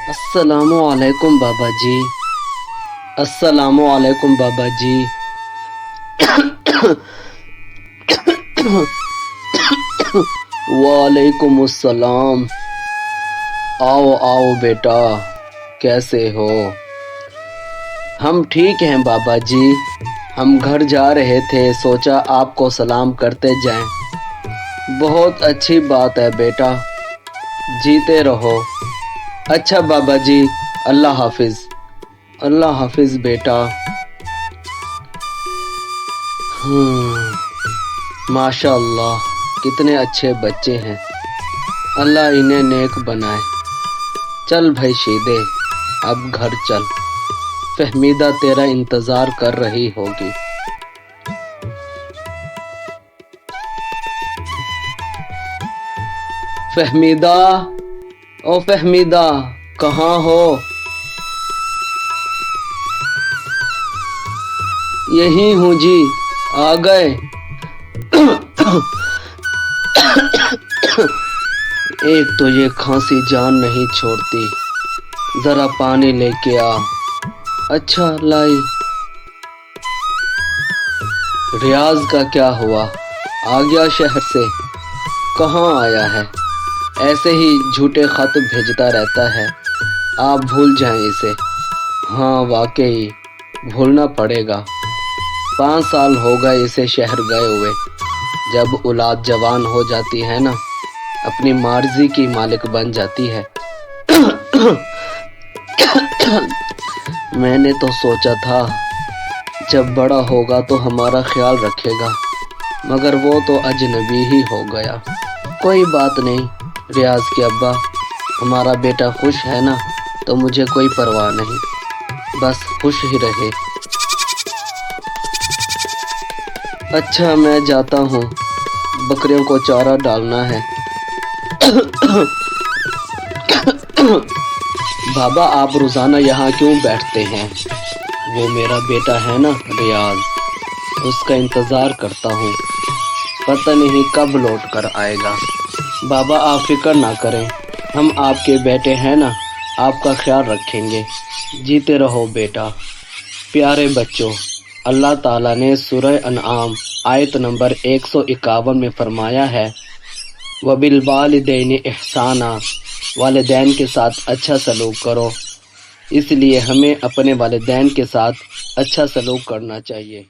अस्सलामु अलैकुम बाबा जी। अस्सलामु अलैकुम बाबा जी। वालेकुम अस्सलाम। आओ आओ बेटा, कैसे हो? हम ठीक हैं बाबा जी। हम घर जा रहे थे, सोचा आपको सलाम करते जाएं। बहुत अच्छी बात है बेटा, जीते रहो। अच्छा बाबा जी, अल्लाह हाफिज। अल्लाह हाफिज बेटा। माशाअल्लाह, कितने अच्छे बच्चे हैं। अल्लाह इन्हें नेक बनाए। चल भाई शीदे, अब घर चल। फहमीदा तेरा इंतजार कर रही होगी। फहमीदा, ओ फहमीदा, कहाँ हो? यही हूँ जी, आ गए। एक तो ये खांसी जान नहीं छोड़ती, जरा पानी लेके आ। अच्छा लाई। रियाज का क्या हुआ? आ गया शहर से? कहाँ आया है? ऐसे ही झूठे खत भेजता रहता है। आप भूल जाएं इसे। हाँ वाकई भूलना पड़ेगा। 5 साल हो गए इसे शहर गए हुए। जब औलाद जवान हो जाती है ना, अपनी मर्जी की मालिक बन जाती है। मैंने तो सोचा था जब बड़ा होगा तो हमारा ख्याल रखेगा, मगर वो तो अजनबी ही हो गया। कोई बात नहीं रियाज के अब्बा, हमारा बेटा खुश है ना, तो मुझे कोई परवाह नहीं, बस खुश ही रहे। अच्छा मैं जाता हूँ, बकरियों को चारा डालना है। बाबा आप रोजाना यहाँ क्यों बैठते हैं? वो मेरा बेटा है ना रियाज, उसका इंतजार करता हूँ, पता नहीं कब लौट कर आएगा। बाबा आप फिक्र ना करें, हम आपके बेटे हैं ना, आपका ख्याल रखेंगे। जीते रहो बेटा। प्यारे बच्चों, अल्लाह ताला ने सूरह अनआम आयत नंबर 151 में फरमाया है, वबिल वालिदैन इहसाना, वालिदैन के साथ अच्छा सलूक करो। इसलिए हमें अपने वालिदैन के साथ अच्छा सलूक करना चाहिए।